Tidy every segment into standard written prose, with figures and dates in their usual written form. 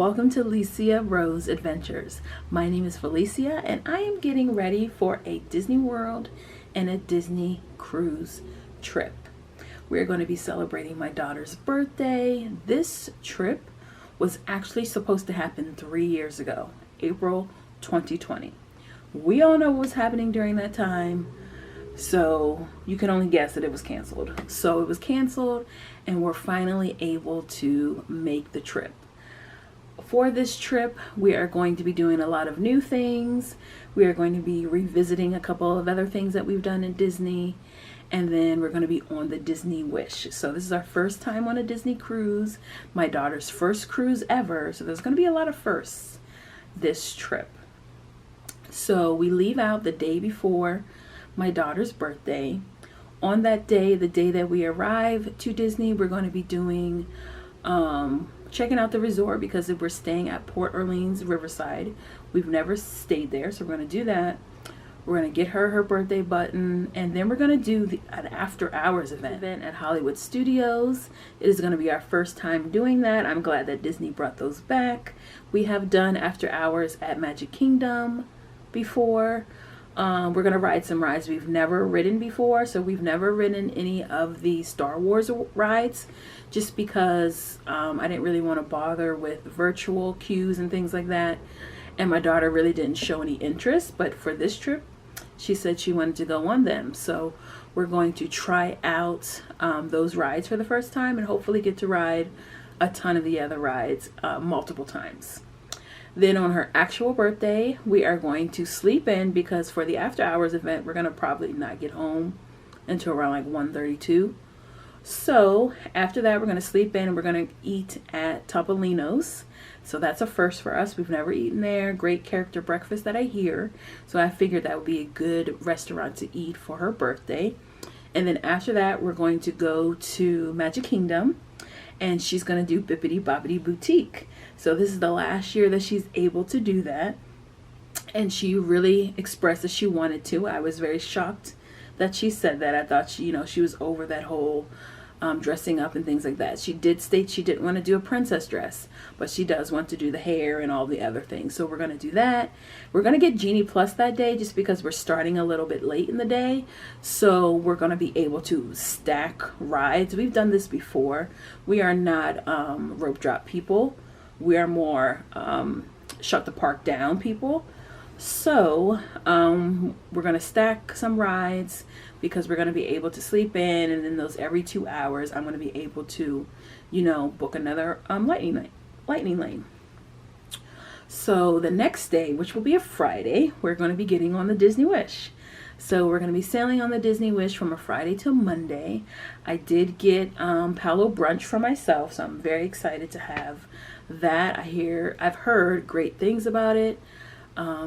welcome to Licia Rose Adventures. My name is Felicia and I am getting ready for a Disney World and a Disney cruise trip. We're going to be celebrating my daughter's birthday. This trip was actually supposed to happen 3 years ago, April 2020. We all know what was happening during that time, so you can only guess that it was canceled. So it was canceled and we're finally able to make the trip. For this trip, we are going to be doing a lot of new things. We are going to be revisiting a couple of other things that we've done in Disney. And then we're going to be on the Disney Wish. So this is our first time on a Disney cruise. My daughter's first cruise ever. So there's going to be a lot of firsts this trip. So we leave out the day before my daughter's birthday. On that day, the day that we arrive to Disney, we're going to be doing checking out the resort because we're staying at Port Orleans Riverside. We've never stayed there, so we're going to do that. We're going to get her birthday button, and then we're going to do an after hours event at Hollywood Studios. It is going to be our first time doing that. I'm glad that Disney brought those back. We have done after hours at Magic Kingdom before. We're going to ride some rides we've never ridden before. So we've never ridden any of the Star Wars rides just because I didn't really want to bother with virtual queues and things like that. And my daughter really didn't show any interest. But for this trip, she said she wanted to go on them. So we're going to try out those rides for the first time and hopefully get to ride a ton of the other rides multiple times. Then on her actual birthday, we are going to sleep in because for the after hours event, we're going to probably not get home until around like 1:32. So after that, we're going to sleep in and we're going to eat at Topolino's. So that's a first for us. We've never eaten there. Great character breakfast that I hear. So I figured that would be a good restaurant to eat for her birthday. And then after that, we're going to go to Magic Kingdom. And she's going to do Bibbidi Bobbidi Boutique. So this is the last year that she's able to do that. And she really expressed that she wanted to. I was very shocked that she said that. I thought she was over that whole dressing up and things like that. She did state she didn't want to do a princess dress, but she does want to do the hair and all the other things. So we're going to do that. We're going to get Genie Plus that day just because we're starting a little bit late in the day. So we're going to be able to stack rides. We've done this before. We are not rope drop people. We are more shut the park down people. So we're going to stack some rides because we're going to be able to sleep in, and then those every 2 hours I'm going to be able to book another lightning lane. So the next day, which will be a Friday, we're going to be getting on the Disney Wish. So we're going to be sailing on the Disney Wish from a Friday till Monday. I did get Palo brunch for myself, so I'm very excited to have that. I've heard great things about it.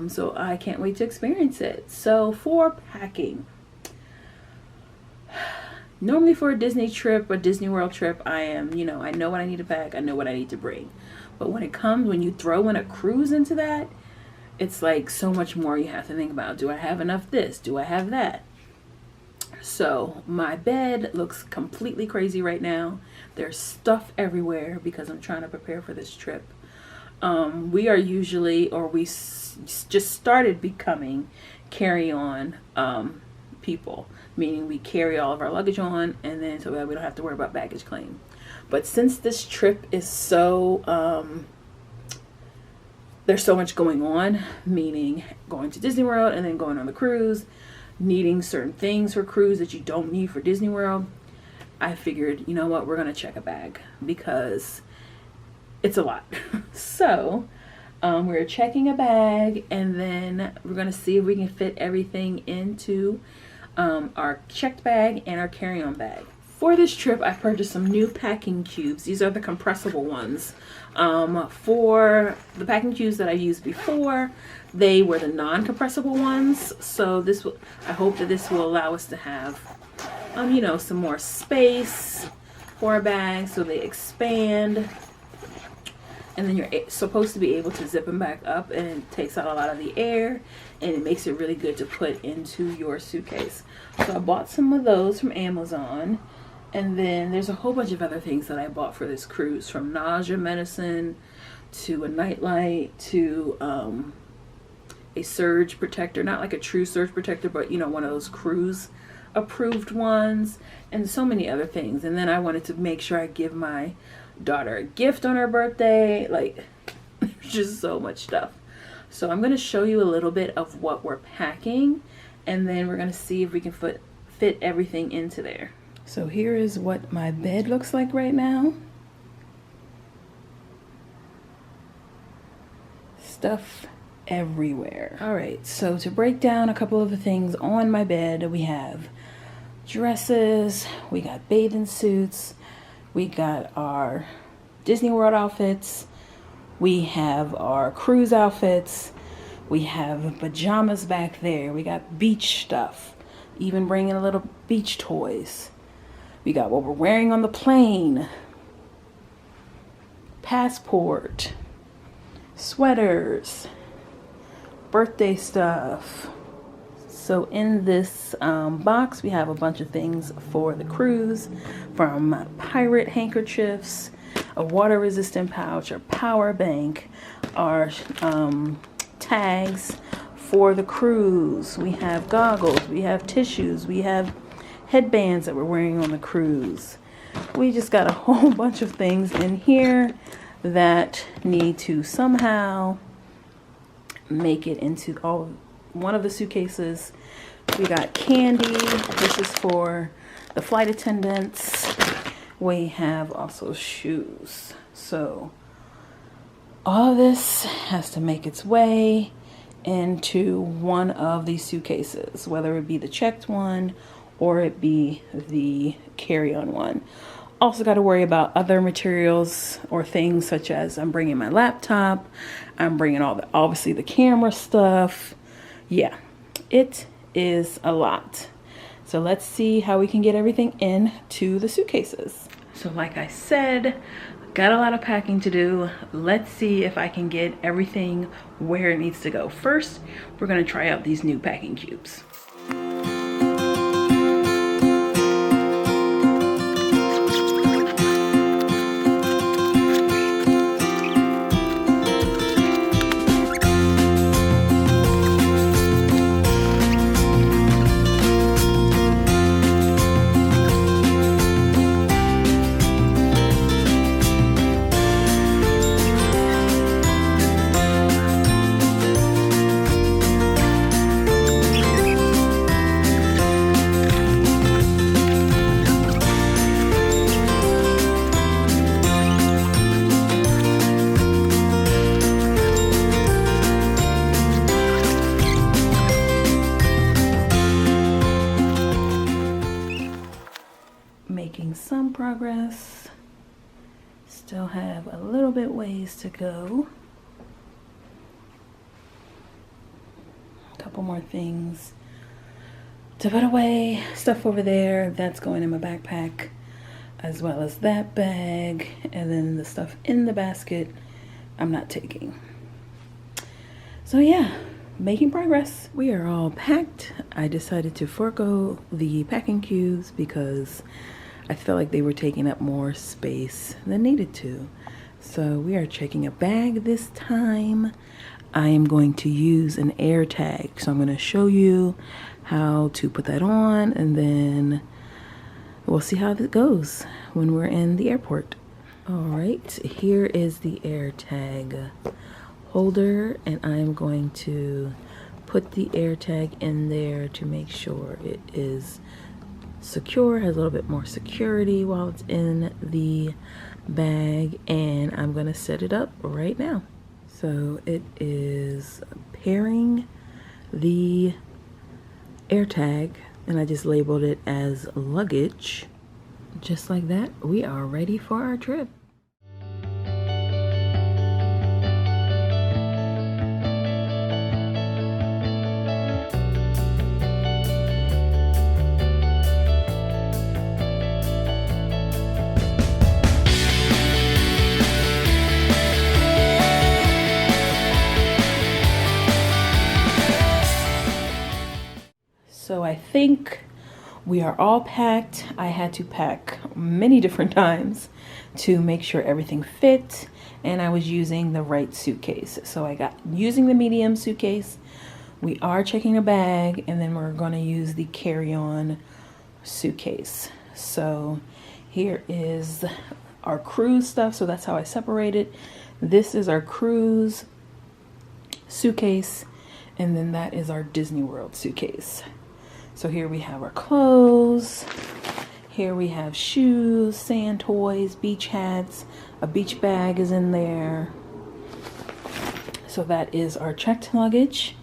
So I can't wait to experience it. So for packing, normally for a Disney trip, a Disney World trip, I know what I need to pack. I know what I need to bring. But when you throw in a cruise into that, it's like so much more you have to think about. Do I have enough this? Do I have that? So my bed looks completely crazy right now. There's stuff everywhere because I'm trying to prepare for this trip. We just started becoming carry-on people, meaning we carry all of our luggage on, and then so that we don't have to worry about baggage claim. But since this trip is so there's so much going on, meaning going to Disney World and then going on the cruise, needing certain things for cruise that you don't need for Disney World, I figured, you know what, we're going to check a bag because it's a lot. So we're checking a bag, and then we're going to see if we can fit everything into our checked bag and our carry-on bag. For this trip, I purchased some new packing cubes. These are the compressible ones. For the packing cubes that I used before, they were the non-compressible ones. So I hope that this will allow us to have, some more space for our bags. So they expand, and then you're supposed to be able to zip them back up, and it takes out a lot of the air, and it makes it really good to put into your suitcase. So I bought some of those from Amazon. And then there's a whole bunch of other things that I bought for this cruise, from nausea medicine to a nightlight to a surge protector, not like a true surge protector, but you know, one of those cruise approved ones, and so many other things. And then I wanted to make sure I give my daughter a gift on her birthday. Like, just so much stuff. So I'm going to show you a little bit of what we're packing, and then we're going to see if we can fit everything into there. So here is what my bed looks like right now. Stuff everywhere. All right, so to break down a couple of the things on my bed, we have dresses, we got bathing suits, we got our Disney World outfits, we have our cruise outfits, we have pajamas back there, we got beach stuff, even bringing a little beach toys. We got what we're wearing on the plane, passport, sweaters, birthday stuff. So in this box we have a bunch of things for the cruise, from pirate handkerchiefs, a water resistant pouch, our power bank, our tags for the cruise. We have goggles, we have tissues, we have headbands that we're wearing on the cruise. We just got a whole bunch of things in here that need to somehow make it into one of the suitcases. We got candy. This is for the flight attendants. We have also shoes. So all of this has to make its way into one of these suitcases, whether it be the checked one or it be the carry-on one. Also got to worry about other materials or things, such as I'm bringing my laptop, I'm bringing obviously the camera stuff. Yeah, it is a lot. So let's see how we can get everything into the suitcases. So like I said, got a lot of packing to do. Let's see if I can get everything where it needs to go. First, we're going to try out these new packing cubes. Making some progress. Still have a little bit ways to go. A couple more things to put away. Stuff over there, that's going in my backpack, as well as that bag, and then the stuff in the basket I'm not taking. So yeah, making progress. We are all packed. I decided to forego the packing cubes because I felt like they were taking up more space than needed to. So we are checking a bag this time. I am going to use an AirTag. So I'm going to show you how to put that on, and then we'll see how it goes when we're in the airport. All right, here is the AirTag holder, and I'm going to put the AirTag in there to make sure it is secure, has a little bit more security while it's in the bag, and I'm gonna set it up right now. So it is pairing the AirTag, and I just labeled it as luggage. Just like that, we are ready for our trip. So I think we are all packed. I had to pack many different times to make sure everything fit and I was using the right suitcase. So I got using the medium suitcase. We are checking a bag, and then we're going to use the carry-on suitcase. So here is our cruise stuff. So that's how I separate it. This is our cruise suitcase, and then that is our Disney World suitcase. So here we have our clothes. Here we have shoes, sand toys, beach hats. A beach bag is in there. So that is our checked luggage.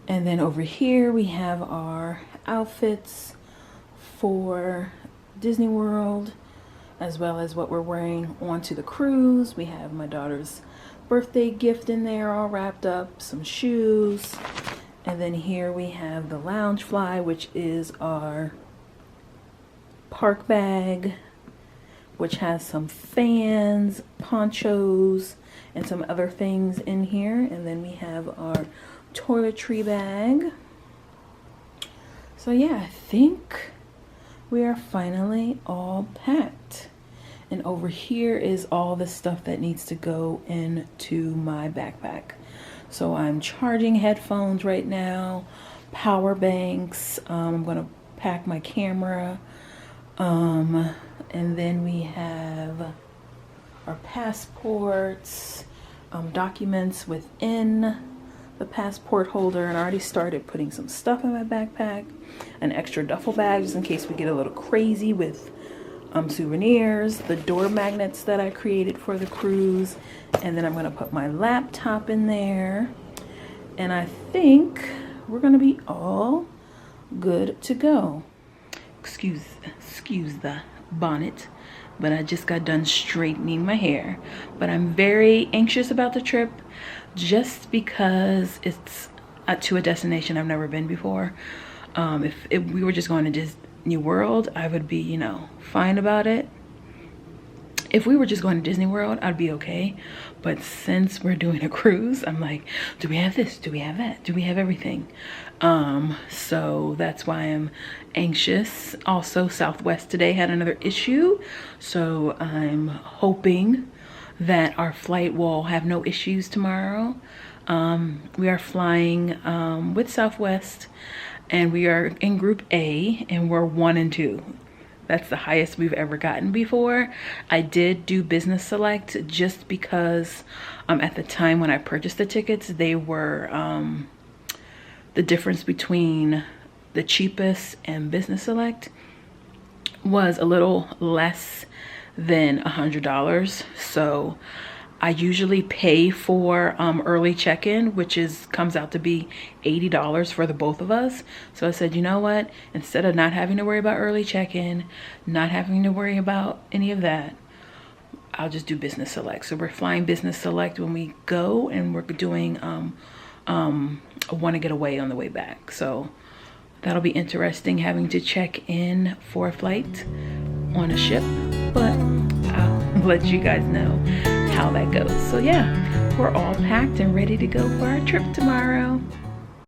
And then over here we have our outfits for Disney World, as well as what we're wearing onto the cruise. We have my daughter's birthday gift in there all wrapped up, some shoes. And then here we have the Loungefly, which is our park bag, which has some fans, ponchos, and some other things in here. And then we have our toiletry bag. So yeah, I think we are finally all packed. And over here is all the stuff that needs to go into my backpack. So I'm charging headphones right now, power banks. I'm gonna pack my camera. And then we have our passports, documents within the passport holder, and I already started putting some stuff in my backpack, an extra duffel bag just in case we get a little crazy with souvenirs, the door magnets that I created for the cruise, and then I'm gonna put my laptop in there, and I think we're gonna be all good to go. Excuse the bonnet, but I just got done straightening my hair. But I'm very anxious about the trip just because it's to a destination I've never been before. If we were just going to Disney World, I would be, you know, fine about it. If we were just going to Disney World, I'd be okay. But since we're doing a cruise, I'm like, do we have this? Do we have that? Do we have everything? So that's why I'm anxious. Also, Southwest today had another issue. So I'm hoping that our flight will have no issues tomorrow. We are flying with Southwest, and we are in Group A, and we're 1 and 2. That's the highest we've ever gotten before. I did do Business Select just because at the time when I purchased the tickets, they were the difference between the cheapest and Business Select was a little less than $100. So I usually pay for early check-in, which comes out to be $80 for the both of us. So I said, you know what? Instead of not having to worry about early check-in, not having to worry about any of that, I'll just do Business Select. So we're flying Business Select when we go, and we're doing Want to Get Away on the way back. So that'll be interesting, having to check in for a flight on a ship, but I'll let you guys know how that goes. So yeah, we're all packed and ready to go for our trip tomorrow.